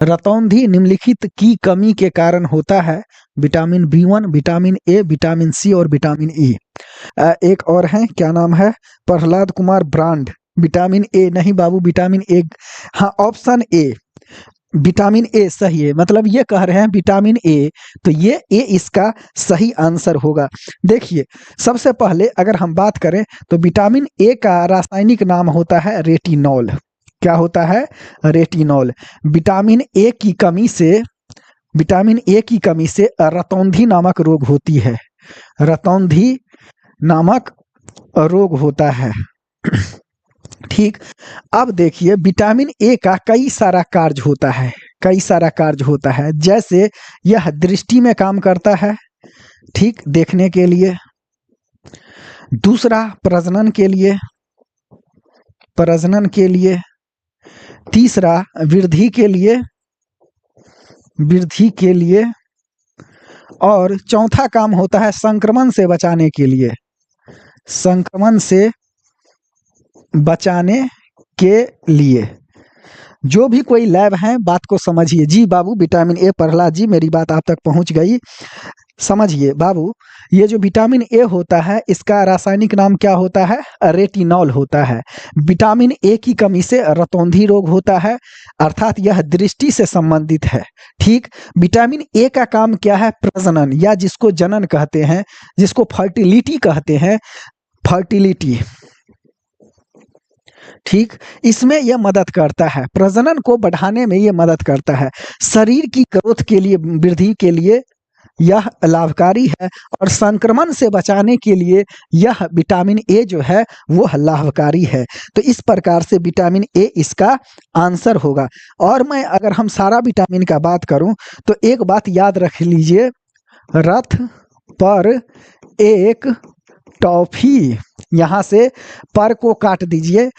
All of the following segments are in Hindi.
रतौंधी निम्नलिखित की कमी के कारण होता है। Vitamin B1, vitamin A, vitamin C और विटामिन ई। एक और है, क्या नाम है, Prahlad Kumar brand. Vitamin A नहीं बाबू, विटामिन ए। हाँ, ऑप्शन ए विटामिन ए सही है, मतलब ये कह रहे हैं विटामिन ए, तो ये ए इसका सही आंसर होगा। देखिए, सबसे पहले अगर हम बात करें तो विटामिन ए का रासायनिक नाम होता है रेटिनॉल। क्या होता है? रेटिनॉल। विटामिन ए की कमी से विटामिन ए की कमी से रतौंधी नामक रोग होती है। रतौंधी नामक रोग होता है। ठीक। अब देखिए, विटामिन ए का कई सारा कार्य होता है, कई सारा कार्य होता है। जैसे यह दृष्टि में काम करता है, ठीक, देखने के लिए। दूसरा, प्रजनन के लिए, प्रजनन के लिए। तीसरा, वृद्धि के लिए, वृद्धि के लिए। और चौथा काम होता है संक्रमण से बचाने के लिए, संक्रमण से बचाने के लिए। जो भी कोई लैब है, बात को समझिए। जी बाबू, विटामिन ए, प्रहलाद जी, मेरी बात आप तक पहुंच गई। समझिए बाबू, ये जो विटामिन ए होता है, इसका रासायनिक नाम क्या होता है? रेटिनॉल होता है। विटामिन ए की कमी से रतौंधी रोग होता है, अर्थात यह दृष्टि से संबंधित है। ठीक। विटामिन ए का काम क्या है? प्रजनन, या जिसको जनन कहते हैं, जिसको फर्टिलिटी कहते हैं, फर्टिलिटी। ठीक। इसमें यह मदद करता है, प्रजनन को बढ़ाने में यह मदद करता है। शरीर की ग्रोथ के लिए, वृद्धि के लिए यह लाभकारी है, और संक्रमण से बचाने के लिए यह विटामिन ए जो है वो लाभकारी है। तो इस प्रकार से विटामिन ए इसका आंसर होगा। और मैं अगर हम सारा विटामिन का बात करूं तो एक बात याद रख लीजिए, रथ पर एक टॉफी, यहां से पर को काट दीजिए।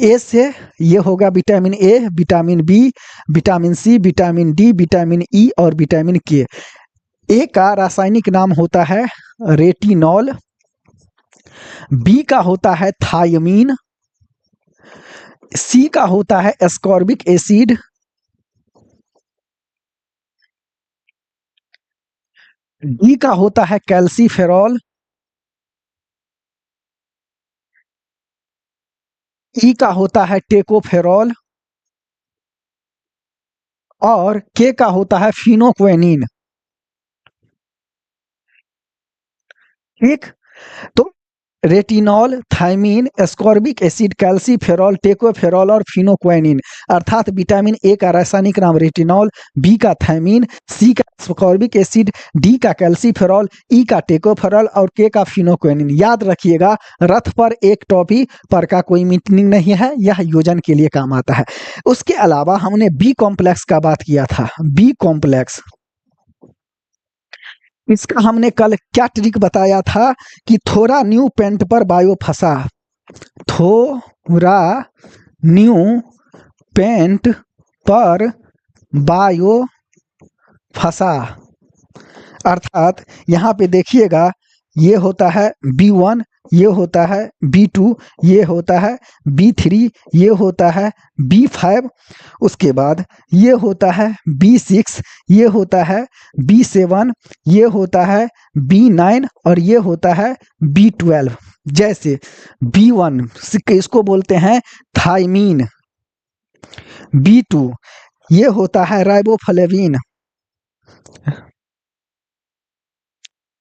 ए से ये होगा vitamin A, vitamin B, vitamin C, vitamin D, vitamin E और विटामिन के। ए का रासायनिक नाम होता है रेटिनॉल, बी का होता है थायमीन, सी का होता है एस्कॉर्बिक एसिड, डी का होता है कैल्सीफेरॉल, ई का होता है टेकोफेरॉल, और के का होता है फिनोक्वेनिन। ठीक। तो retinol, thiamine, ascorbic acid, calciferol, tocopherol और फिनोक्वेनिन, अर्थात विटामिन ए का रासायनिक नाम रेटिनॉल, बी का थायमीन, सी का एस्कॉर्बिक एसिड, डी का कैल्सीफेरॉल, ई का टेकोफेरॉल और के का फिनोक्वेनिन। याद रखिएगा, रथ पर एक टॉपी पर का कोई मीनिंग नहीं है, यह योजन के लिए काम आता है। उसके अलावा हमने बी कॉम्प्लेक्स का बात किया था। बी कॉम्प्लेक्स, इसका हमने कल क्या ट्रिक बताया था कि थोड़ा न्यू पेंट पर बायो फंसा, थोड़ा न्यू पेंट पर बायो फंसा। अर्थात यहाँ पे देखिएगा, ये होता है B1, ये होता है B2, ये होता है B3, ये होता है B5, उसके बाद ये होता है B6, ये होता है B7, ये होता है B9 और ये होता है B12। जैसे B1 इसको बोलते हैं थायमीन, B2 ये होता है राइबोफ्लेविन,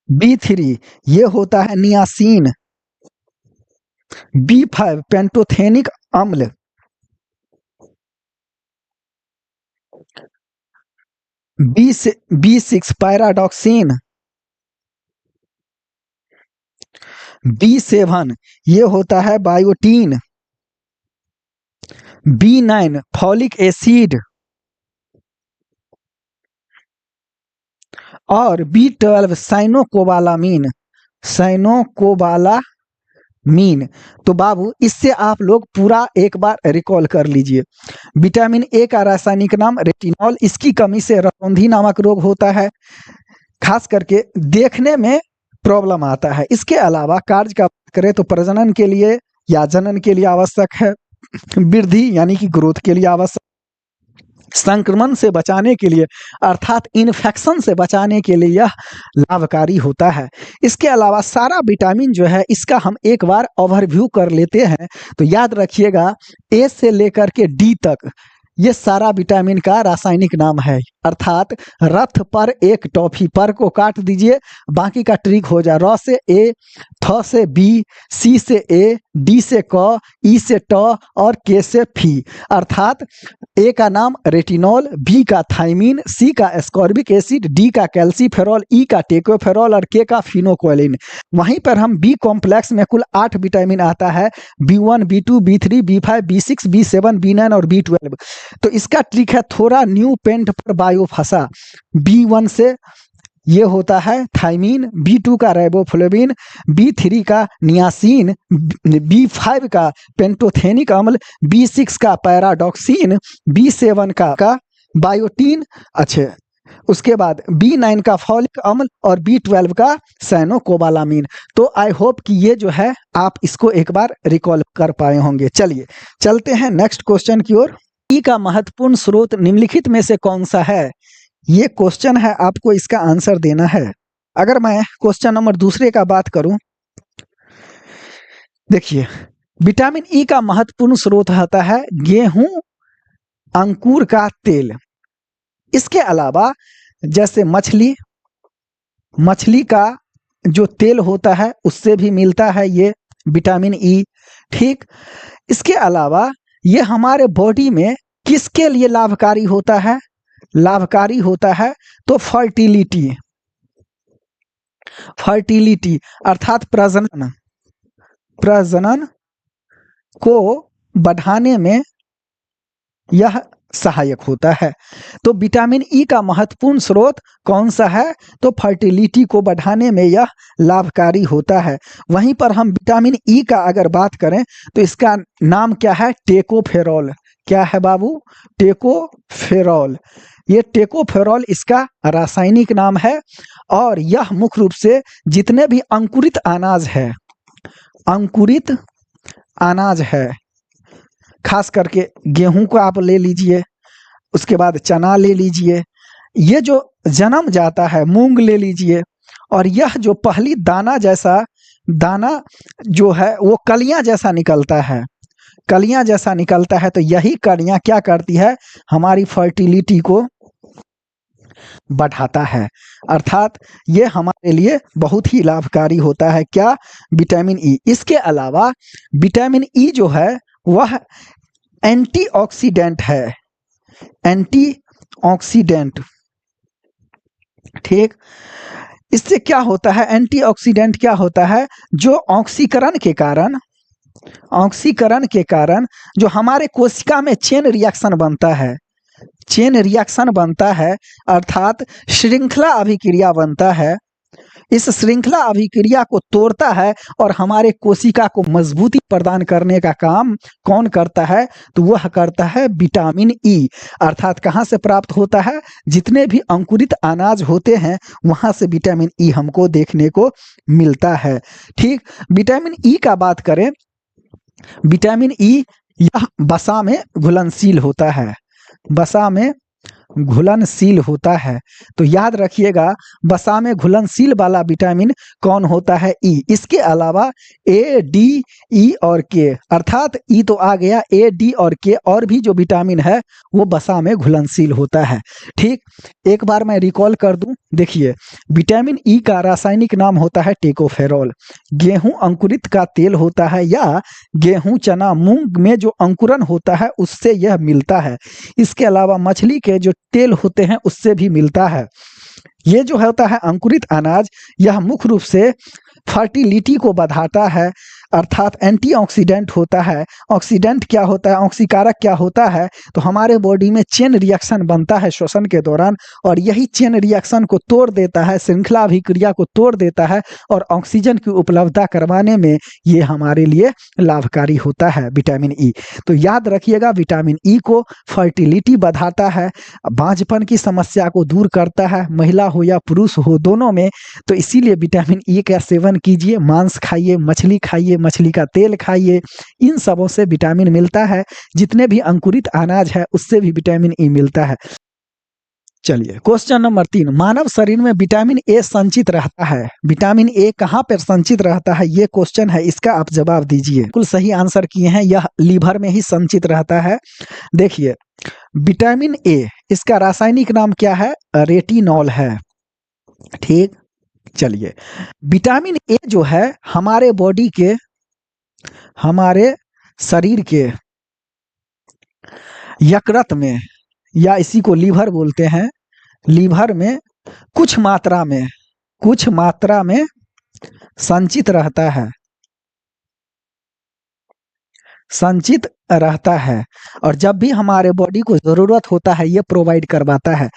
B3 ये होता है नियासिन, B5 पेंटोथेनिक अम्ल, B6 पैराडॉक्सिन, B7 ये होता है बायोटीन, B9 फॉलिक एसिड और B12 साइनोकोबालामीन, साइनोकोबालामीन। तो बाबू, इससे आप लोग पूरा एक बार रिकॉल कर लीजिए। विटामिन ए का रासायनिक नाम रेटिनॉल, इसकी कमी से रतौंधी नामक रोग होता है, खास करके देखने में प्रॉब्लम आता है। इसके अलावा कार्य का बात करें तो प्रजनन के लिए या जनन के लिए आवश्यक है, वृद्धि यानी कि ग्रोथ के लिए आवश्यक, संक्रमण से बचाने के लिए अर्थात इन्फेक्शन से बचाने के लिए यह लाभकारी होता है। इसके अलावा सारा विटामिन जो है इसका हम एक बार ओवरव्यू कर लेते हैं। तो याद रखिएगा ए से लेकर के डी तक ये सारा विटामिन का रासायनिक नाम है। अर्थात रथ पर एक टॉफी, पर को काट दीजिए, बाकी का ट्रिक हो जाए। र से ए, थ से बी, सी से ए, डी से क, ई से ट और के से फी। अर्थात ए का नाम रेटिनॉल, बी का थाइमिन, सी का एस्कॉर्बिक एसिड, डी का कैल्सीफेरॉल, ई का टेकोफेरॉल और के का फिनोक्वेलिन। वहीं पर हम बी कॉम्प्लेक्स में कुल 8 विटामिन आता है, B1, B2, B3, B5, B6, B7, B9 और B12। तो इसका ट्रिक है थोड़ा न्यू पेंट पर बायो फंसा। B1 से ये होता है थाइमीन, B2 का राइबोफ्लेविन, B3 का नियासिन, B5 का पेंटोथेनिक अम्ल, B6 का पैराडॉक्सिन, B7 का बायोटीन, अच्छे उसके बाद B9 का फॉलिक अम्ल और B12 का साइनोकोबालामीन। तो आई होप कि ये जो है आप इसको एक बार रिकॉल कर पाए होंगे। चलिए चलते हैं नेक्स्ट क्वेश्चन की ओर। ई का महत्वपूर्ण स्रोत निम्नलिखित में से कौन सा है? ये क्वेश्चन है, आपको इसका आंसर देना है। अगर मैं क्वेश्चन नंबर दूसरे का बात करूं, देखिए विटामिन ई का महत्वपूर्ण स्रोत होता है गेहूं अंकुर का तेल। इसके अलावा जैसे मछली का जो तेल होता है उससे भी मिलता है ये विटामिन ई। ठीक, इसके अलावा ये हमारे बॉडी में किसके लिए लाभकारी होता है? लाभकारी होता है तो फर्टिलिटी अर्थात प्रजनन को बढ़ाने में यह सहायक होता है। तो विटामिन ई का महत्वपूर्ण स्रोत कौन सा है? तो फर्टिलिटी को बढ़ाने में यह लाभकारी होता है। वहीं पर हम विटामिन ई का अगर बात करें तो इसका नाम क्या है? टेकोफेरॉल। क्या है बाबू? टेकोफेरॉल। ये टेकोफेरॉल इसका रासायनिक नाम है और यह मुख्य रूप से जितने भी अंकुरित अनाज है, खास करके गेहूं को आप ले लीजिए, उसके बाद चना ले लीजिए, ये जो जन्म जाता है मूंग ले लीजिए, और यह जो पहली दाना जो है वो कलियां जैसा निकलता है। तो यही कलियां क्या करती है? हमारी फर्टिलिटी को बढ़ाता है। अर्थात ये हमारे लिए बहुत ही लाभकारी होता है। क्या? Vitamin E. इसके अलावा विटामिन ई जो है वह एंटीऑक्सीडेंट है, एंटीऑक्सीडेंट। ठीक, इससे क्या होता है? एंटीऑक्सीडेंट क्या होता है? जो ऑक्सीकरण के कारण जो हमारे कोशिका में चेन रिएक्शन बनता है, अर्थात श्रृंखला अभिक्रिया बनता है। इस श्रृंखला अभिक्रिया को तोड़ता है और हमारे कोशिका को मजबूती प्रदान करने का काम कौन करता है? तो वह करता है विटामिन ई। अर्थात कहाँ से प्राप्त होता है? जितने भी अंकुरित अनाज होते हैं वहां से विटामिन ई हमको देखने को मिलता है। ठीक, विटामिन ई का बात करें, विटामिन ई यह वसा में घुलनशील होता है। तो याद रखिएगा वसा में घुलनशील वाला विटामिन कौन होता है? ई। इसके अलावा ए, डी, ई और के, अर्थात ई तो आ गया, ए, डी और के और भी जो विटामिन है वो वसा में घुलनशील होता है। ठीक, एक बार मैं रिकॉल कर दूं, देखिए विटामिन ई का रासायनिक नाम होता है टेकोफेरॉल। गेहूं अंकुरित का तेल होता है या गेहूं चना मूंग में जो अंकुरन होता है उससे यह मिलता है। इसके अलावा मछली के जो तेल होते हैं उससे भी मिलता है। ये जो होता है अंकुरित अनाज, यह मुख्य रूप से फर्टिलिटी को बढ़ाता है, अर्थात एंटीऑक्सीडेंट होता है। ऑक्सीडेंट क्या होता है? ऑक्सीकारक क्या होता है? तो हमारे बॉडी में चेन रिएक्शन बनता है श्वसन के दौरान, और यही चेन रिएक्शन को तोड़ देता है, श्रृंखला अभिक्रिया को तोड़ देता है और ऑक्सीजन की उपलब्धता करवाने में ये हमारे लिए लाभकारी होता है विटामिन ई। तो याद रखिएगा विटामिन ई को फर्टिलिटी बढ़ाता है, बांझपन की समस्या को दूर करता है, महिला हो या पुरुष हो दोनों में। तो इसीलिए विटामिन ई का सेवन कीजिए, मांस खाइए, मछली खाइए, मछली का तेल खाइए, इन सबों से विटामिन मिलता है। जितने भी अंकुरित अनाज है उससे भी विटामिन ई मिलता है। चलिए क्वेश्चन नंबर 3, मानव शरीर में विटामिन ए संचित रहता है। विटामिन ए कहाँ पर संचित रहता है, ये क्वेश्चन है, इसका आप जवाब दीजिए। बिल्कुल सही आंसर किए हैं, यह लीवर में ही संचित रहता है। देखिए विटामिन ए, इसका रासायनिक नाम क्या है, रेटिनॉल है। ठीक, चलिए विटामिन ए जो है हमारे बॉडी के, हमारे शरीर के यकृत में, या इसी को लीवर बोलते हैं, लीवर में कुछ मात्रा में संचित रहता है, संचित रहता है। और जब भी हमारे बॉडी को जरूरत होता है ये प्रोवाइड करवाता है।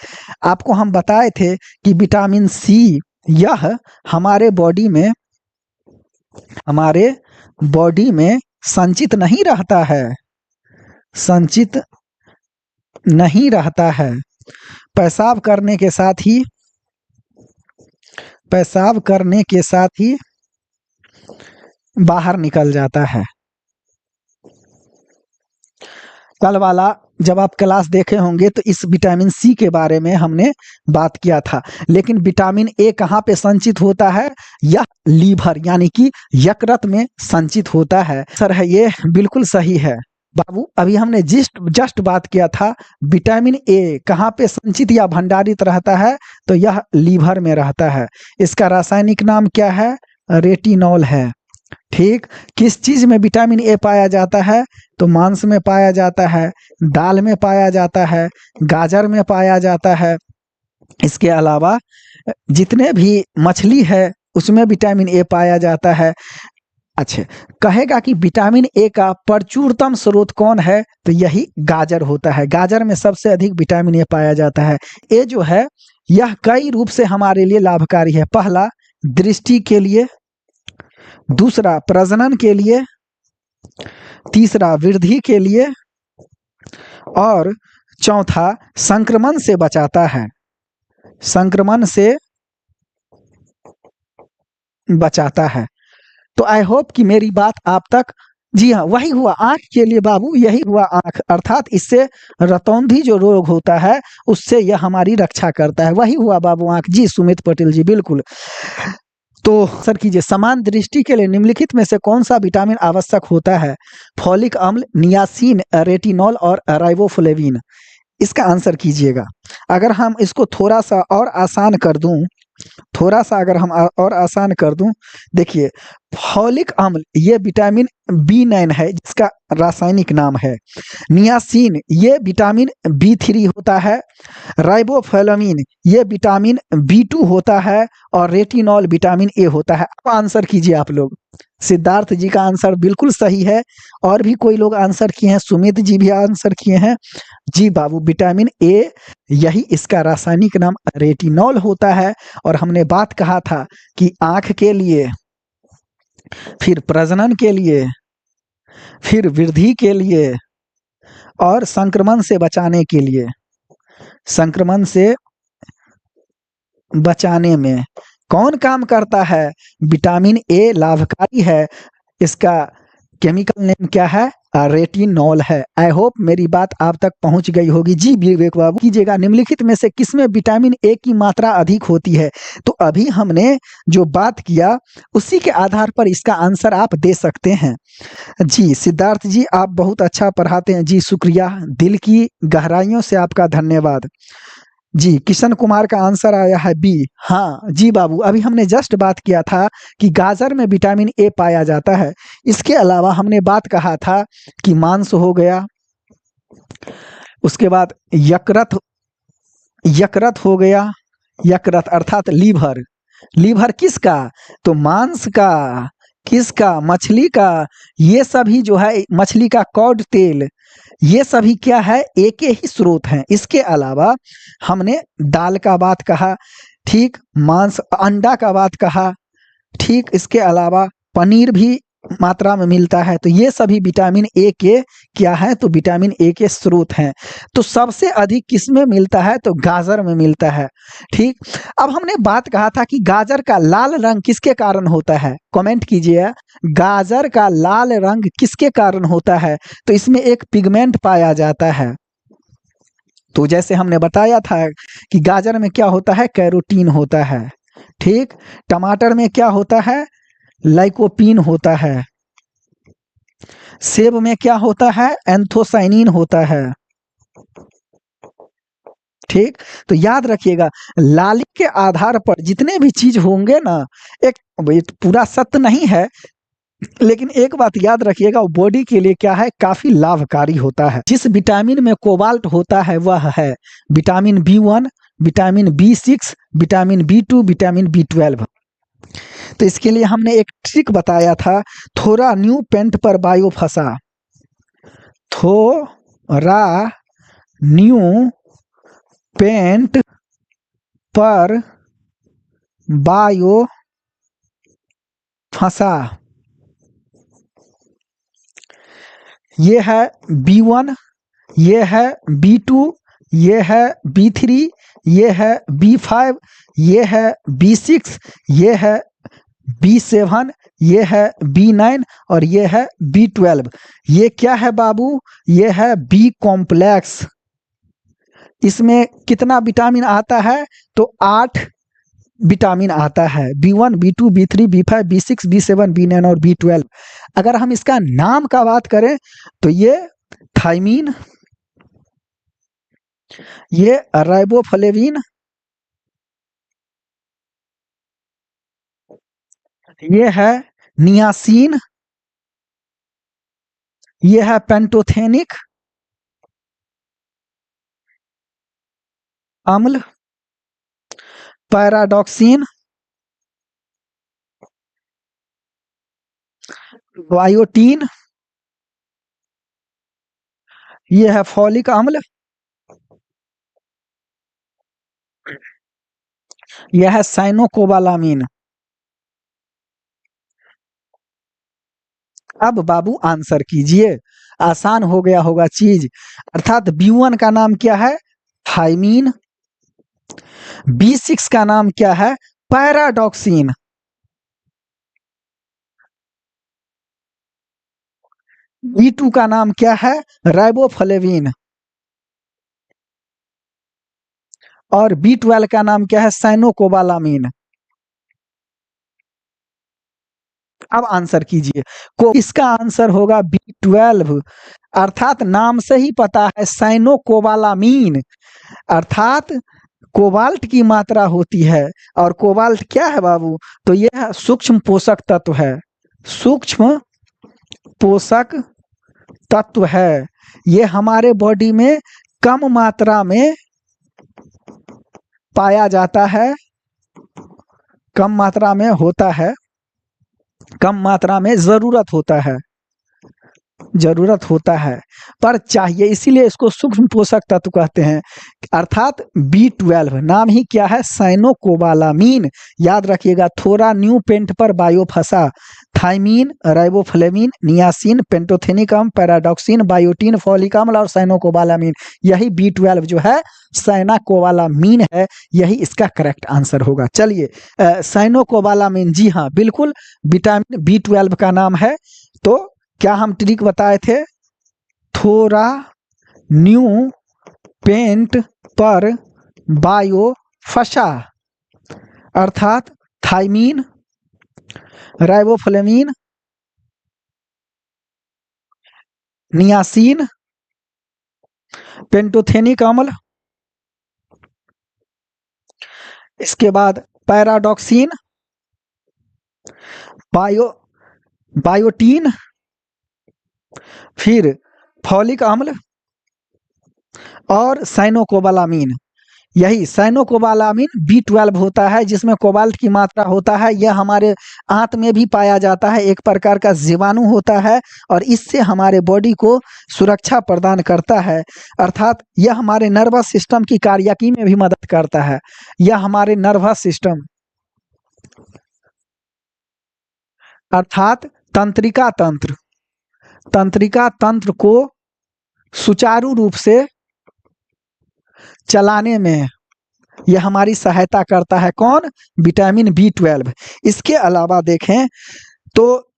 आपको हम बताए थे कि विटामिन सी यह हमारे बॉडी में संचित नहीं रहता है, संचित नहीं रहता है। पेशाब करने के साथ ही बाहर निकल जाता है। कल वाला जब आप क्लास देखे होंगे तो इस विटामिन सी के बारे में हमने बात किया था। लेकिन विटामिन ए कहाँ पे संचित होता है, यह लीवर यानी कि यकृत में संचित होता है। सर है ये बिल्कुल सही है बाबू। अभी हमने जस्ट बात किया था विटामिन ए कहाँ पे संचित या भंडारित रहता है, तो यह लीवर में रहता है। इसका रासायनिक नाम क्या है, रेटिनॉल है। ठीक, किस चीज में विटामिन ए पाया जाता है, तो मांस में पाया जाता है, दाल में पाया जाता है, गाजर में पाया जाता है। इसके अलावा जितने भी मछली है उसमें विटामिन ए पाया जाता है। अच्छा, कहेगा कि विटामिन ए का प्रचुरतम स्रोत कौन है, तो यही गाजर होता है। गाजर में सबसे अधिक विटामिन ए पाया जाता है। ए जो है यह कई रूप से हमारे लिए लाभकारी है। पहला, दृष्टि के लिए, दूसरा प्रजनन के लिए, तीसरा वृद्धि के लिए, और चौथा संक्रमण से बचाता है, संक्रमण से बचाता है। तो आई होप कि मेरी बात आप तक, जी हाँ वही हुआ आंख के लिए बाबू, यही हुआ आंख, अर्थात इससे रतौंधी जो रोग होता है उससे यह हमारी रक्षा करता है। वही हुआ बाबू आंख। जी सुमित पटेल जी बिल्कुल। तो सर कीजिए, समान दृष्टि के लिए निम्नलिखित में से कौन सा विटामिन आवश्यक होता है, फॉलिक अम्ल, नियासिन, रेटिनॉल और राइबोफ्लेविन। इसका आंसर कीजिएगा। अगर हम इसको थोड़ा सा और आसान कर दूं, और आसान कर दूं, देखिए फॉलिक अम्ल ये विटामिन B9 है जिसका रासायनिक नाम है। नियासिन ये विटामिन B3 होता है। राइबोफ्लेविन ये विटामिन B2 होता है। और रेटिनॉल विटामिन ए होता है। अब आंसर कीजिए आप लोग। सिद्धार्थ जी का आंसर बिल्कुल सही है। और भी कोई लोग आंसर किए हैं, सुमित जी भी आंसर किए हैं। जी बाबू, विटामिन ए यही इसका रासायनिक नाम रेटिनॉल होता है। और हमने बात कहा था कि आंख के लिए, फिर प्रजनन के लिए, फिर वृद्धि के लिए, और संक्रमण से बचाने के लिए, संक्रमण से बचाने में कौन काम करता है, विटामिन ए लाभकारी है। इसका केमिकल नेम क्या है, रेटिनॉल है। आई होप मेरी बात आप तक पहुंच गई होगी। जी विवेक बाबू कीजिएगा, निम्नलिखित में से किसमें विटामिन ए की मात्रा अधिक होती है। तो अभी हमने जो बात किया उसी के आधार पर इसका आंसर आप दे सकते हैं। जी सिद्धार्थ जी आप बहुत अच्छा पढ़ाते हैं। जी शुक्रिया, दिल की गहराइयों से आपका धन्यवाद। जी किशन कुमार का आंसर आया है बी। हाँ जी बाबू, अभी हमने जस्ट बात किया था कि गाजर में विटामिन ए पाया जाता है। इसके अलावा हमने बात कहा था कि मांस हो गया, उसके बाद यकृत हो गया, यकृत अर्थात लीवर, लीवर किसका, तो मांस का, किसका, मछली का। ये सभी जो है मछली का कॉड तेल, ये सभी क्या है, एक ही स्रोत हैं। इसके अलावा हमने दाल का बात कहा, ठीक, मांस अंडा का बात कहा, ठीक, इसके अलावा पनीर भी मात्रा में मिलता है। तो ये सभी विटामिन ए के क्या है, तो विटामिन ए के स्रोत हैं। तो सबसे अधिक किसमें मिलता है, तो गाजर में मिलता है। ठीक, अब हमने बात कहा था कि गाजर का लाल रंग किसके कारण होता है, कमेंट कीजिए, गाजर का लाल रंग किसके कारण होता है। तो इसमें एक पिगमेंट पाया जाता है। तो जैसे हमने बताया था कि गाजर में क्या होता है, कैरोटीन होता है। ठीक, टमाटर में क्या होता है, लाइकोपीन होता है। सेब में क्या होता है, एंथोसाइनिन होता है। ठीक, तो याद रखिएगा, लाली के आधार पर जितने भी चीज होंगे ना, एक ये तो पूरा सत्य नहीं है, लेकिन एक बात याद रखिएगा, वो बॉडी के लिए क्या है, काफी लाभकारी होता है। जिस विटामिन में कोबाल्ट होता है वह है vitamin B1, vitamin B6, vitamin B2, vitamin B12। तो इसके लिए हमने एक ट्रिक बताया था, थोड़ा न्यू पेंट पर बायो फंसा, थोड़ा न्यू पेंट पर बायो फंसा। ये है B1, ये है B2, ये है B3, ये है B5, ये है B6, ये है B7, ये है B9 और ये है B12। ये क्या है बाबू, ये है बी कॉम्प्लेक्स। इसमें कितना विटामिन आता है, तो 8 विटामिन आता है, B1, B2, B3, B5, B6, B7, B9 और B12। अगर हम इसका नाम का बात करें तो ये थायमीन, ये राइबोफ्लेविन, ये है नियासिन, ये है पेंटोथेनिक अम्ल, पैराडॉक्सिन, बायोटीन, ये है फॉलिक अम्ल, यह है साइनोकोबालामीन। अब बाबू आंसर कीजिए, आसान हो गया होगा चीज। अर्थात B1 का नाम क्या है, थायमीन। B6 का नाम क्या है, पैराडॉक्सिन। B2 का नाम क्या है, राइबोफ्लेविन। और B12 का नाम क्या है, साइनोकोबालामीन। अब आंसर कीजिए, को इसका आंसर होगा B12। अर्थात नाम से ही पता है, साइनोकोबालामीन, अर्थात कोबाल्ट की मात्रा होती है। और कोबाल्ट क्या है बाबू, तो यह सूक्ष्म पोषक तत्व है, सूक्ष्म पोषक तत्व है। ये हमारे बॉडी में कम मात्रा में पाया जाता है, कम मात्रा में होता है, कम मात्रा में जरूरत होता है पर चाहिए, इसीलिए इसको सूक्ष्म पोषक तत्व कहते हैं। अर्थात B12 नाम ही क्या है, साइनोकोबालामीन। याद रखिएगा, थोड़ा न्यू पेंट पर बायो फंसा, थायमीन, राइबोफ्लेविन, नियासिन, पेंटोथेनिक अम्ल, पैराडॉक्सिन, बायोटीन, फॉलिक अम्ल और साइनोकोबालामीन। यही B12 जो है साइनोकोबालामीन है, यही इसका करेक्ट आंसर होगा। चलिए, साइनोकोबालामीन, जी हाँ बिल्कुल, विटामिन B12 का नाम है। तो क्या हम ट्रिक बताए थे, थोड़ा न्यू पेंट पर बायो फंसा, अर्थात थायमीन, राइबोफ्लेविन, नियासिन, पेंटोथेनिक अम्ल, इसके बाद पैराडॉक्सिन, बायोटीन, फिर फॉलिक अम्ल और साइनोकोबालामीन। यही साइनोकोबालामीन B12 होता है, जिसमें कोबाल्ट की मात्रा होता है। यह हमारे आंत में भी पाया जाता है, एक प्रकार का जीवाणु होता है और इससे हमारे बॉडी को सुरक्षा प्रदान करता है। अर्थात यह हमारे नर्वस सिस्टम की कार्यकी में भी मदद करता है। यह हमारे नर्वस सिस्टम, अर्थात तंत्रिका तंत्र, तंत्रिका तंत्र को सुचारू रूप से चलाने में यह हमारी सहायता करता है। कौन? Vitamin B12। इसके अलावा देखें तो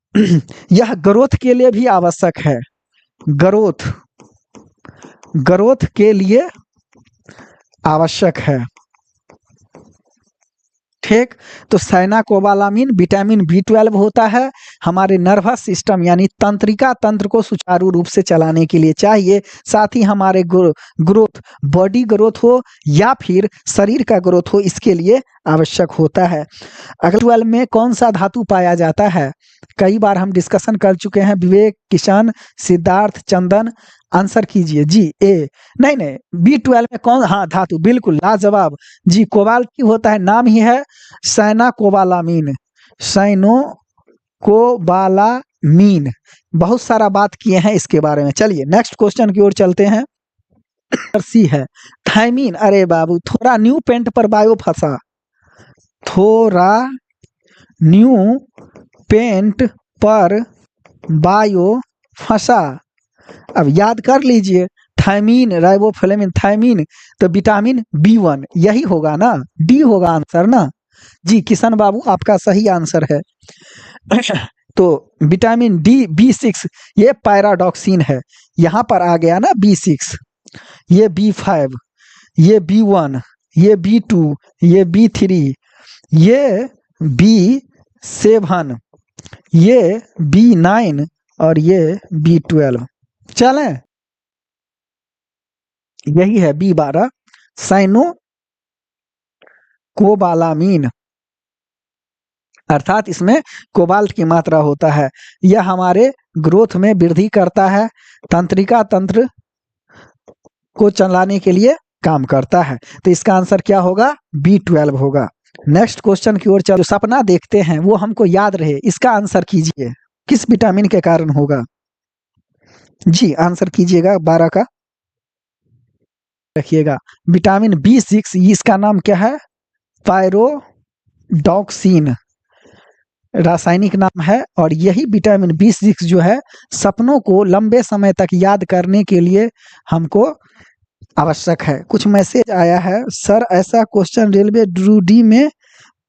यह ग्रोथ के लिए भी आवश्यक है, ग्रोथ के लिए आवश्यक है। ठीक, तो साइनाकोबालामिन विटामिन B12 होता है, हमारे नर्वस सिस्टम यानी तंत्रिका तंत्र को सुचारू रूप से चलाने के लिए चाहिए। साथ ही हमारे ग्रोथ, बॉडी ग्रोथ हो या फिर शरीर का ग्रोथ हो, इसके लिए आवश्यक होता है। अगले 12 में कौन सा धातु पाया जाता है? कई बार हम डिस्कशन कर चुके हैं। विवेक, किशन, सिद्धार्थ, चंदन, आंसर कीजिए जी। ए नहीं नहीं, B12 में कौन? हाँ, धातु, बिल्कुल लाजवाब जी। कोबाल्ट की होता है, नाम ही है साइनाकोबालामिन, साइनोकोबालामिन। बहुत सारा बात किए हैं इसके बारे में। चलिए नेक्स्ट क्वेश्चन की ओर चलते हैं। सी है थायमीन। अरे बाबू, थोड़ा न्यू पेंट पर बायो फंसा, थोड़ा न्यू पेंट पर बायो फंसा। अब याद कर लीजिए, थायमीन, राइबोफ्लेविन, थायमीन, तो विटामिन B1 यही होगा ना, डी होगा आंसर ना जी। किशन बाबू आपका सही आंसर है। तो विटामिन डी, B6 ये पैराडॉक्सिन है, यहाँ पर आ गया ना B6, ये B5, ये B1, ये B2, ये B3, ये B7, ये B9 और ये B12। चलें, यही है B12 साइनोकोबालामिन, अर्थात इसमें कोबाल्ट की मात्रा होता है। यह हमारे ग्रोथ में वृद्धि करता है, तंत्रिका तंत्र को चलाने के लिए काम करता है। तो इसका आंसर क्या होगा? B12 होगा। नेक्स्ट क्वेश्चन की ओर चलो। सपना देखते हैं वो हमको याद रहे, इसका आंसर कीजिए, किस विटामिन के कारण होगा जी? आंसर कीजिएगा 12 का, रखिएगा। विटामिन B6, इसका नाम क्या है? पायरोडॉक्सिन रासायनिक नाम है। और यही विटामिन B6 जो है सपनों को लंबे समय तक याद करने के लिए हमको आवश्यक है। कुछ मैसेज आया है, सर ऐसा क्वेश्चन रेलवे ड्रूडी में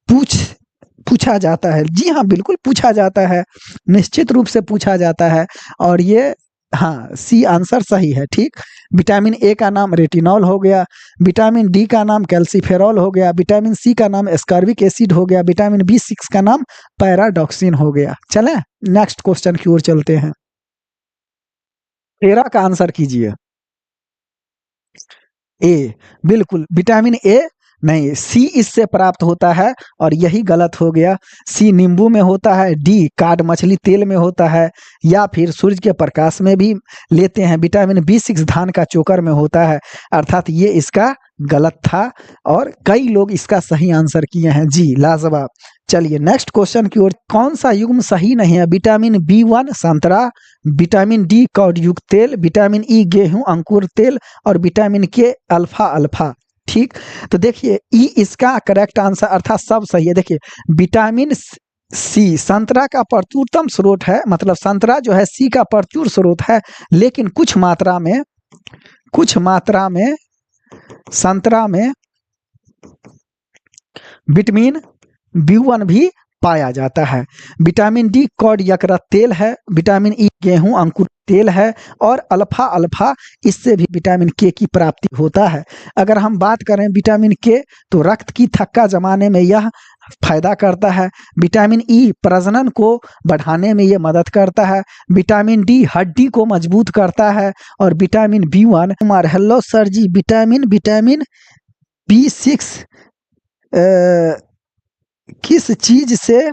पूछा जाता है। जी हाँ, बिल्कुल पूछा जाता है, निश्चित रूप से पूछा जाता है। और ये हाँ, सी आंसर सही है। ठीक, विटामिन ए का नाम रेटिनॉल हो गया, विटामिन डी का नाम कैल्सीफेरॉल हो गया, विटामिन सी का नाम एस्कॉर्बिक एसिड हो गया, विटामिन B6 का नाम पैराडॉक्सिन हो गया। चलें नेक्स्ट क्वेश्चन की ओर चलते हैं। 13 का आंसर कीजिए। ए, बिल्कुल विटामिन ए नहीं, सी इससे प्राप्त होता है और यही गलत हो गया। सी नींबू में होता है, डी काट मछली तेल में होता है, या फिर सूरज के प्रकाश में भी लेते हैं। विटामिन B6 धान का चोकर में होता है, अर्थात ये इसका गलत था और कई लोग इसका सही आंसर किए हैं जी, लाजवाब। चलिए नेक्स्ट क्वेश्चन की ओर। कौन सा युग्म सही नहीं है? विटामिन B1 संतरा, विटामिन डी कॉड युक्त तेल, विटामिन ई गेहूं अंकुर तेल और विटामिन के अल्फा अल्फा। ठीक, तो देखिए ई इसका करेक्ट आंसर, अर्थात सब सही है। देखिए विटामिन सी संतरा का प्रचुरतम स्रोत है, मतलब संतरा जो है सी का प्रचुर स्रोत है, लेकिन कुछ मात्रा में संतरा में विटामिन B1 भी पाया जाता है। विटामिन डी कॉड यकृत तेल है, विटामिन ई गेहूं अंकुर तेल है और अल्फा अल्फा इससे भी विटामिन के की प्राप्ति होता है। अगर हम बात करें विटामिन के, तो रक्त की थक्का जमाने में यह फायदा करता है। विटामिन ई प्रजनन को बढ़ाने में यह मदद करता है। विटामिन डी हड्डी को मजबूत करता है और विटामिन B1 हमारे, हेलो सर जी, विटामिन B6 किस चीज से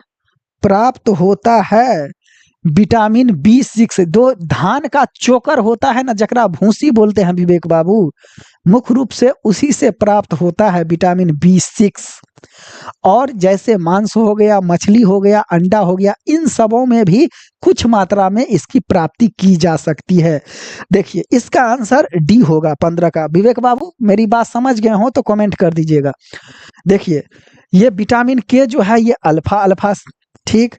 प्राप्त होता है? विटामिन B6 दो धान का चोकर होता है ना, जकरा भूसी बोलते हैं विवेक बाबू, मुख्य रूप से उसी से प्राप्त होता है विटामिन B6। और जैसे मांस हो गया, मछली हो गया, अंडा हो गया, इन सबों में भी कुछ मात्रा में इसकी प्राप्ति की जा सकती है। देखिए इसका आंसर डी होगा 15 का। विवेक बाबू मेरी बात समझ गए हो तो कमेंट कर दीजिएगा। देखिए ये विटामिन के जो है ये अल्फा अल्फा ठीक।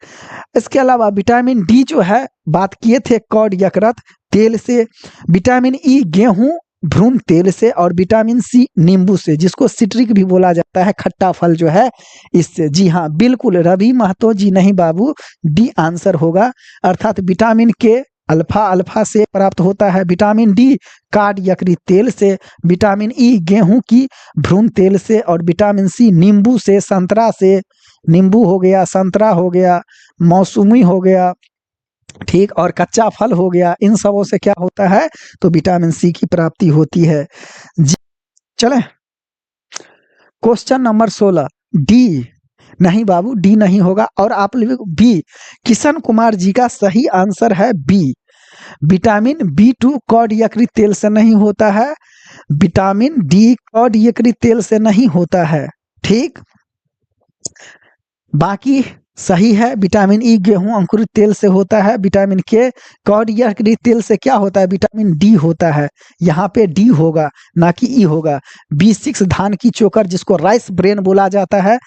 इसके अलावा विटामिन डी जो है बात किए थे कॉड यकृत तेल से, विटामिन ई गेहूं भ्रूण तेल से, और विटामिन सी नींबू से, जिसको सिट्रिक भी बोला जाता है, खट्टा फल जो है इससे। जी हाँ बिल्कुल रवि महतो जी, नहीं बाबू, डी आंसर होगा। अर्थात विटामिन के अल्फा अल्फा से प्राप्त होता है, विटामिन डी काड यकृत तेल से, विटामिन ई गेहूं की भ्रूण तेल से, और विटामिन सी नींबू से, संतरा से, नींबू हो गया, संतरा हो गया, मौसमी हो गया, ठीक, और कच्चा फल हो गया, इन सबों से क्या होता है तो विटामिन सी की प्राप्ति होती है। जी चलें, क्वेश्चन नंबर 16, डी, नहीं बाबू डी नहीं होगा, और आप लोग बी, किशन कुमार जी का सही आंसर है बी। विटामिन बी2 कॉड यकृत तेल से नहीं होता है, विटामिन डी कॉड यकृत तेल से नहीं होता है, ठीक। बाकी सही है, विटामिन ई गेहूं अंकुरित तेल से होता है, विटामिन के कॉड यकृत तेल से क्या होता है, विटामिन डी होता है, यहाँ पे डी होगा ना कि ई होगा। B6 धान की चोकर जिसको राइस ब्रेन बोला जाता है,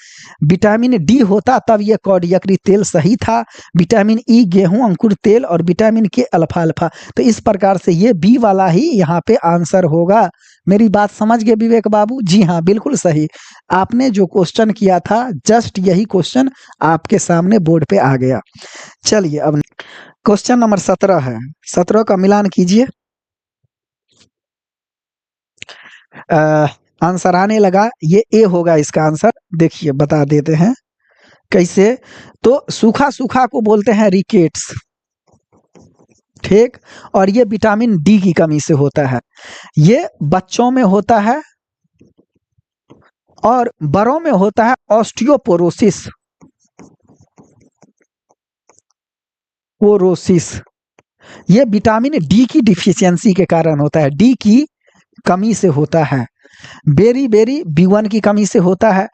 विटामिन डी होता तब ये कॉड यकृत तेल सही था, विटामिन ई गेहूं अंकुरित तेल, और विटामिन के अल्फा अल्फा। तो इस प्रकार से ये बी वाला ही यहाँ पे आंसर होगा। मेरी बात समझ गए विवेक बाबू? जी हाँ बिल्कुल सही, आपने जो क्वेश्चन किया था जस्ट यही क्वेश्चन आपके सामने बोर्ड पे आ गया। चलिए अब क्वेश्चन नंबर 17 है, 17 का मिलान कीजिए। आंसर आने लगा, ये ए होगा इसका आंसर। देखिए बता देते हैं कैसे। तो सूखा सूखा को बोलते हैं रिकेट्स, ठीक, और ये विटामिन डी की कमी से होता है। ये बच्चों में होता है और बड़ों में होता है ऑस्टियोपोरोसिस, पोरोसिस। ये विटामिन डी की डिफिशियंसी के कारण होता है, डी की कमी से होता है, बेरी बेरी B1 की कमी से होता है।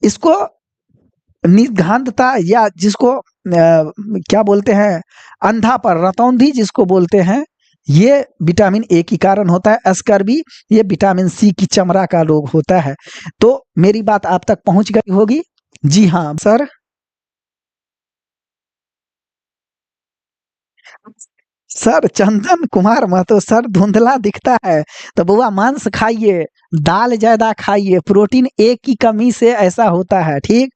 इसको निर्घांतता या जिसको क्या बोलते हैं, अंधा पर रतौंधी जिसको बोलते हैं, ये विटामिन ए की कारण होता है। स्कर्वी ये विटामिन सी की चमड़ा का रोग होता है। तो मेरी बात आप तक पहुंच गई होगी? जी हाँ sir. Sir Chandan Kumar Mahato, sir धुंधला दिखता है तो बुआ मांस खाइए, दाल ज्यादा खाइए, प्रोटीन ए की कमी से ऐसा होता है, ठीक,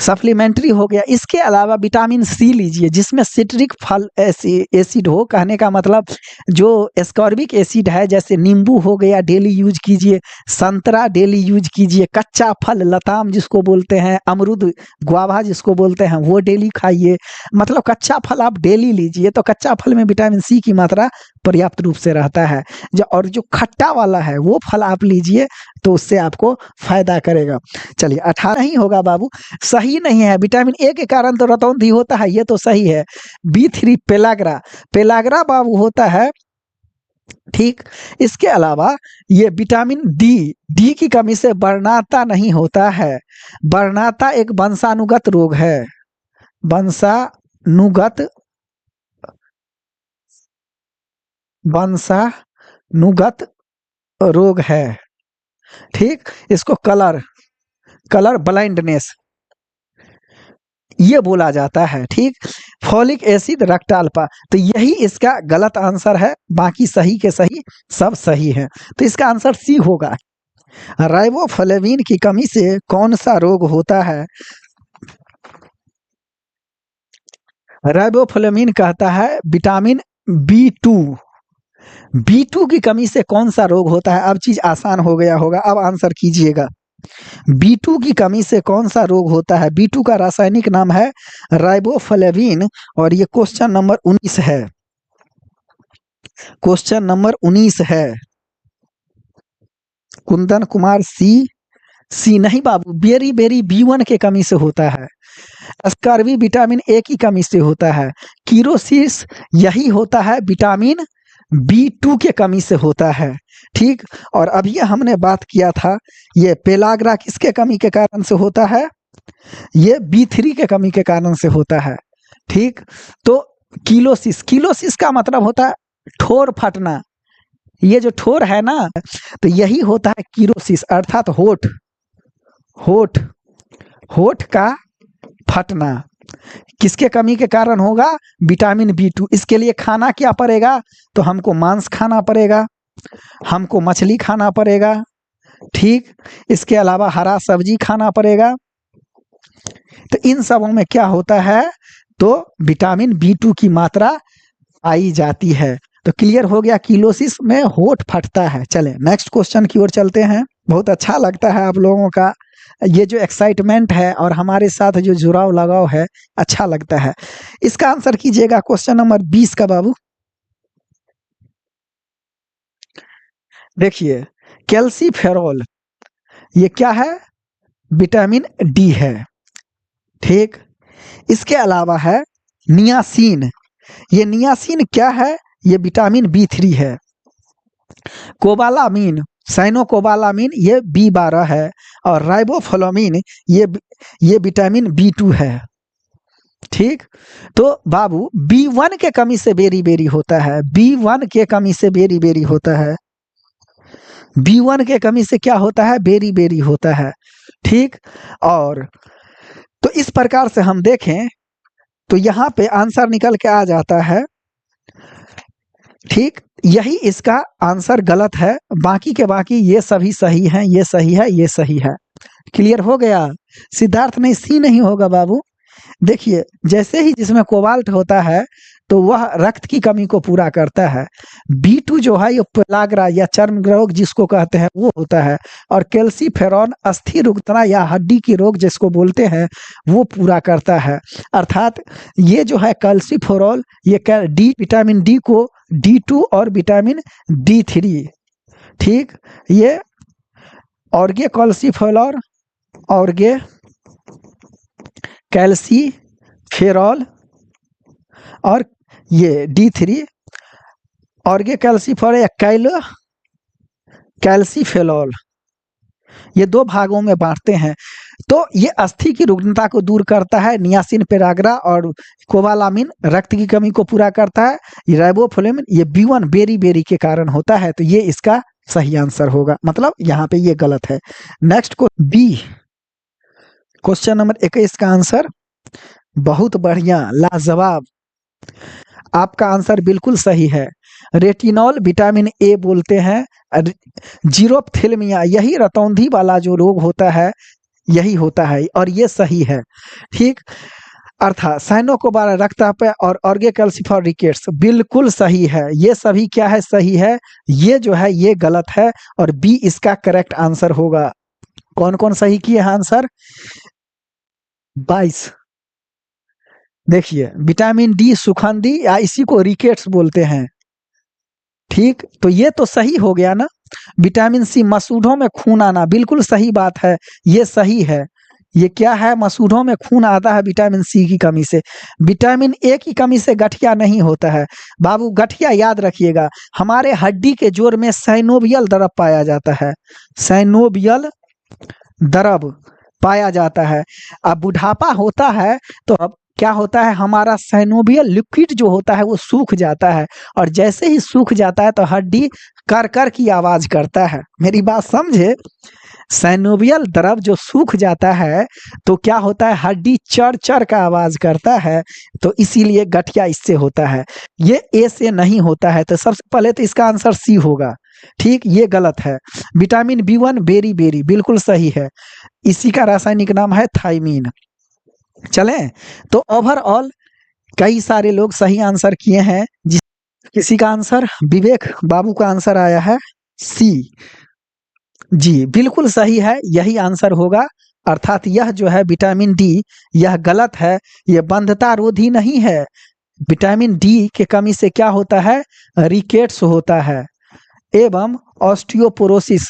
सप्लीमेंट्री हो गया। इसके अलावा विटामिन सी लीजिए जिसमें सिट्रिक फल एसिड हो, कहने का मतलब जो एस्कॉर्बिक एसिड है, जैसे नींबू हो गया डेली यूज कीजिए, संतरा डेली यूज कीजिए, कच्चा फल लताम जिसको बोलते हैं, अमरूद गुआवा जिसको बोलते हैं वो डेली खाइए। मतलब कच्चा फल आप डेली लीजिए तो कच्चा फल में विटामिन सी की मात्रा पर्याप्त रूप से रहता है। और जो खट्टा वाला है वो फल आप लीजिए तो उससे आपको फायदा करेगा। चलिए 18 ही होगा बाबू, सही नहीं है, विटामिन ए के कारण तो रतौंधी होता है, ये तो सही है। B3 पेलाग्रा, पेलाग्रा बाबू होता है, ठीक। इसके अलावा ये विटामिन डी, डी की कमी से वर्णाता नहीं होता है। वर्णाता एक वंशानुगत रोग है, वंशानुगत वंशानुगत रोग है, ठीक। इसको कलर कलर ब्लाइंडनेस ये बोला जाता है, ठीक। फॉलिक एसिड रक्टाल्पा, तो यही इसका गलत आंसर है, बाकी सही के सही सब सही है। तो इसका आंसर सी होगा। राइबोफ्लेविन की कमी से कौन सा रोग होता है? राइबोफ्लेविन कहता है विटामिन B2, B2 की कमी से कौन सा रोग होता है? अब चीज आसान हो गया होगा, अब आंसर कीजिएगा। B2 की कमी से कौन सा रोग होता है? B2 का रासायनिक नाम है राइबोफ्लेविन, और ये क्वेश्चन नंबर 19 है, क्वेश्चन नंबर 19 है। कुंदन कुमार सी नहीं बाबू, बेरी बेरी B1 के कमी से होता है, स्कर्वी विटामिन ए की कमी से होता है, कीरोसिस यही होता है विटामिन B2 के कमी से होता है, ठीक। और अभी हमने बात किया था ये पेलाग्रा किसके कमी के कारण से होता है? ये B3 के कमी के कारण से होता है, ठीक। तो कीलोसिस, कीलोसिस का मतलब होता है ठोर फटना, ये जो ठोर है ना तो यही होता है कीरोसिस, अर्थात होठ होठ होठ का फटना, किसके कमी के कारण होगा? Vitamin B2। इसके लिए खाना क्या पड़ेगा? तो हमको मांस खाना पड़ेगा, हमको मछली खाना पड़ेगा, ठीक। इसके अलावा हरा सब्जी खाना पड़ेगा। तो इन सबों में क्या होता है? तो विटामिन B2 की मात्रा पाई जाती है। तो क्लियर हो गया, किलोसिस में होठ फटता है। चले नेक्स्ट क्वेश्चन की ओर चलते हैं। बहुत अच्छा लगता है आप लोगों का ये जो एक्साइटमेंट है और हमारे साथ जो जुड़ाव लगाव है, अच्छा लगता है। इसका आंसर कीजिएगा क्वेश्चन नंबर 20 का बाबू। देखिए, कैल्सीफेरॉल ये क्या है? विटामिन डी है, ठीक। इसके अलावा है नियासिन। ये नियासिन क्या है? ये विटामिन B3 है। कोबालामीन, साइनोकोबालामीन ये B12 है। और राइबोफ्लोमीन ये विटामिन B2 है, ठीक। तो बाबू B1 के कमी से बेरी बेरी होता है। B1 के कमी से बेरी बेरी होता है। B1 के कमी से क्या होता है? बेरी बेरी होता है, ठीक। और तो इस प्रकार से हम देखें तो यहाँ पे आंसर निकल के आ जाता है, ठीक। यही इसका आंसर गलत है, बाकी के बाकी ये सभी सही हैं, ये सही है, ये सही है। क्लियर हो गया? सिद्धार्थ नहीं, सी नहीं होगा बाबू। देखिए, जैसे ही जिसमें कोबाल्ट होता है तो वह रक्त की कमी को पूरा करता है। B2 जो है ये पेलाग्रा या चर्म रोग जिसको कहते हैं वो होता है। और कैल्सीफेरॉन अस्थि रुग्णता या हड्डी की रोग जिसको बोलते हैं वो पूरा करता है। अर्थात ये जो है कैल्सीफेरॉल ये विटामिन डी को D2 और विटामिन D3, ठीक। ये ऑर्गे कैल्सीफेरॉल, ऑर्गे कैल्सीफेरॉल और ये D3 ऑर्गे कैल्सीफेरॉल या कैल्सीफेरॉल ये दो भागों में बांटते हैं। तो ये अस्थि की रुग्णता को दूर करता है। नियासिन पेराग्रा और कोबालामिन रक्त की कमी को पूरा करता है। ये राइबोफ्लोविन ये B1 बेरी बेरी के कारण होता है। तो ये इसका सही आंसर होगा, मतलब यहाँ पे ये गलत है। नेक्स्ट को B, क्वेश्चन नंबर 21 का आंसर। बहुत बढ़िया, लाजवाब, आपका आंसर बिल्कुल सही है। रेटिनॉल विटामिन ए बोलते हैं। जीरोप्थेल्मिया यही रतौंधी वाला जो रोग होता है यही होता है और ये सही है, ठीक। अर्थात साइनोकोबाला रक्तचाप और ऑर्गे कैल्सीफेरॉल रिकेट्स बिल्कुल सही है। ये सभी क्या है? सही है। ये जो है ये गलत है और बी इसका करेक्ट आंसर होगा। कौन कौन सही किए हैं आंसर? 22। देखिए, विटामिन डी सुखंदी या इसी को रिकेट्स बोलते हैं, ठीक। तो ये तो सही हो गया ना। विटामिन सी मसूड़ों में खून आना, बिल्कुल सही बात है, ये सही है। ये क्या है? मसूड़ों में खून आता है विटामिन सी की कमी से। विटामिन ए की कमी से गठिया नहीं होता है बाबू। गठिया याद रखिएगा, हमारे हड्डी के जोड़ में साइनोवियल द्रव पाया जाता है। साइनोवियल द्रव पाया जाता है। अब बुढ़ापा होता है तो अब क्या होता है? हमारा साइनोवियल लिक्विड जो होता है वो सूख जाता है और जैसे ही सूख जाता है तो हड्डी कर कर की आवाज करता है। मेरी बात समझे? साइनोवियल द्रव जो सूख जाता है तो क्या होता है? हड्डी चर चर का आवाज करता है। तो इसीलिए गठिया इससे होता है, ये ए से नहीं होता है। तो सबसे पहले तो इसका आंसर सी होगा, ठीक। ये गलत है। विटामिन B1 बेरी बेरी बिल्कुल सही है, इसी का रासायनिक नाम है थायमीन। चलें, तो ओवरऑल कई सारे लोग सही आंसर किए हैं। किसी का आंसर, विवेक बाबू का आंसर आया है सी। जी बिल्कुल सही है, यही आंसर होगा। अर्थात यह जो है विटामिन डी यह गलत है, यह बंधता रोधी नहीं है। विटामिन डी के कमी से क्या होता है? रिकेट्स होता है एवं ऑस्टियोपोरोसिस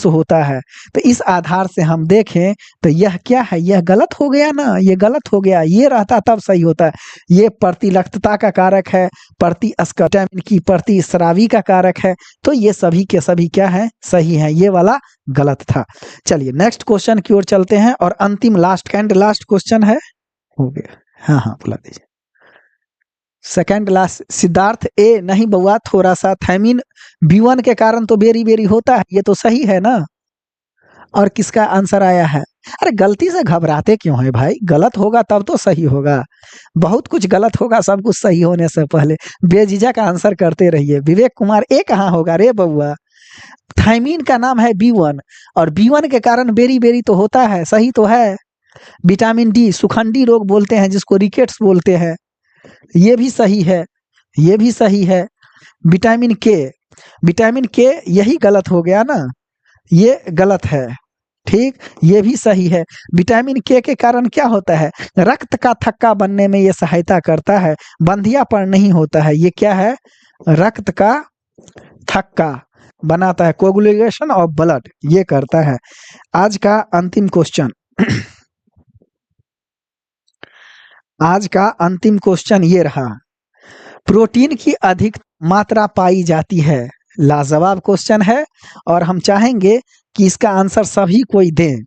होता है। तो इस आधार से हम देखें तो यह क्या है? यह गलत हो गया ना, ये गलत हो गया। ये रहता तब सही होता है। ये प्रतिलक्तता का कारक है, विटामिन की प्रतिस्रावी का कारक है। तो ये सभी के सभी क्या है? सही है, ये वाला गलत था। चलिए नेक्स्ट क्वेश्चन की ओर चलते हैं और अंतिम लास्ट क्वेश्चन है। हो गया, हाँ हाँ बुला दीजिए। सेकंड लास्ट, सिद्धार्थ ए नहीं बउआ, थोड़ा सा थायमीन B1 के कारण तो बेरी बेरी होता है, ये तो सही है ना। और किसका आंसर आया है? अरे गलती से घबराते क्यों है भाई? गलत होगा तब तो सही होगा। बहुत कुछ गलत होगा सब कुछ सही होने से पहले। बेझिझक आंसर करते रहिए। विवेक कुमार ए कहाँ होगा रे बउआ? थायमीन का नाम है B1 और B1 के कारण बेरी बेरी तो होता है, सही तो है। विटामिन डी सुखंडी रोग बोलते हैं जिसको रिकेट्स बोलते हैं, ये भी सही है, ये भी सही है। विटामिन के यही गलत हो गया ना, ये गलत है। ठीक, ये भी सही है। विटामिन के कारण क्या होता है? रक्त का थक्का बनने में ये सहायता करता है, बंधियापन नहीं होता है। ये क्या है? रक्त का थक्का बनाता है, कोगुलेशन ऑफ ब्लड ये करता है। आज का अंतिम क्वेश्चन आज का अंतिम क्वेश्चन ये रहा, प्रोटीन की अधिक मात्रा पाई जाती है। लाजवाब क्वेश्चन है और हम चाहेंगे कि इसका आंसर सभी कोई दें।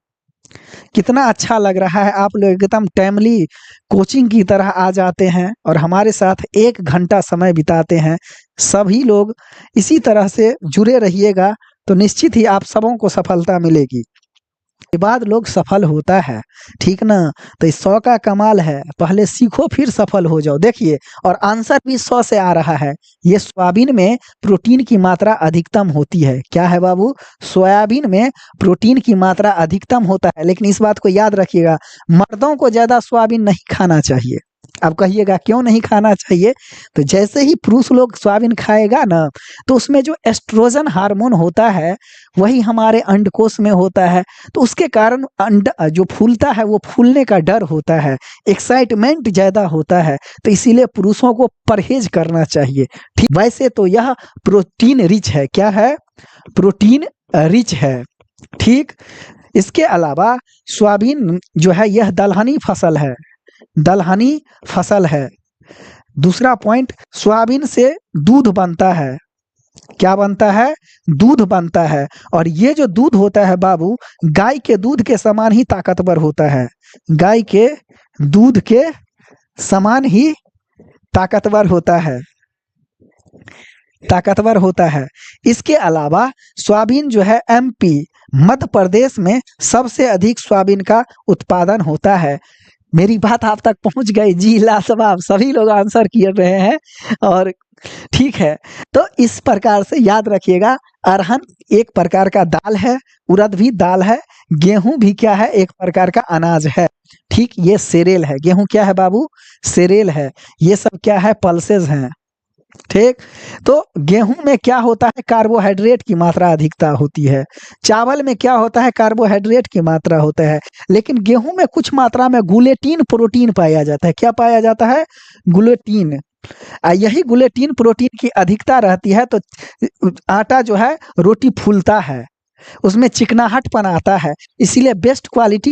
कितना अच्छा लग रहा है, आप लोग एकदम टाइमली कोचिंग की तरह आ जाते हैं और हमारे साथ 1 घंटा समय बिताते हैं। सभी लोग इसी तरह से जुड़े रहिएगा तो निश्चित ही आप सबों को सफलता मिलेगी। के बाद लोग सफल होता है, ठीक ना? तो इस 100 का कमाल है, पहले सीखो फिर सफल हो जाओ। देखिए, और आंसर भी 100 से आ रहा है। ये सोयाबीन में प्रोटीन की मात्रा अधिकतम होती है। क्या है बाबू? सोयाबीन में प्रोटीन की मात्रा अधिकतम होता है। लेकिन इस बात को याद रखिएगा, मर्दों को ज्यादा सोयाबीन नहीं खाना चाहिए। अब कहिएगा क्यों नहीं खाना चाहिए? तो जैसे ही पुरुष लोग सोयाबीन खाएगा ना, तो उसमें जो एस्ट्रोजन हार्मोन होता है वही हमारे अंडकोश में होता है, तो उसके कारण अंडा जो फूलता है वो फूलने का डर होता है, एक्साइटमेंट ज्यादा होता है। तो इसीलिए पुरुषों को परहेज करना चाहिए। ठीक, वैसे तो यह प्रोटीन रिच है। क्या है? प्रोटीन रिच है। ठीक, इसके अलावा सोयाबीन जो है यह दलहनी फसल है, दलहनी फसल है। दूसरा पॉइंट, सोयाबीन से दूध बनता है। क्या बनता है? दूध बनता है। और ये जो दूध होता है बाबू, गाय के दूध के समान ही ताकतवर होता है। गाय के दूध के समान ही ताकतवर होता है, ताकतवर होता है। इसके अलावा सोयाबीन जो है MP मध्य प्रदेश में सबसे अधिक सोयाबीन का उत्पादन होता है। मेरी बात आप तक पहुंच गई जी? लाजवाब, सभी लोग आंसर किए रहे हैं। और ठीक है, तो इस प्रकार से याद रखिएगा, अरहर एक प्रकार का दाल है, उड़द भी दाल है, गेहूं भी क्या है? एक प्रकार का अनाज है। ठीक, ये सेरेल है। गेहूं क्या है बाबू? सेरेल है। ये सब क्या है? पल्सेस हैं। ठीक, तो गेहूं में क्या होता है? कार्बोहाइड्रेट की मात्रा अधिकता होती है। चावल में क्या होता है? कार्बोहाइड्रेट की मात्रा होता है। लेकिन गेहूं में कुछ मात्रा में ग्लूटेन प्रोटीन पाया जाता है। क्या पाया जाता है? ग्लूटेन। यही ग्लूटेन प्रोटीन की अधिकता रहती है तो आटा जो है रोटी फूलता है, उसमें चिकनाहटपन आता है। इसीलिए बेस्ट क्वालिटी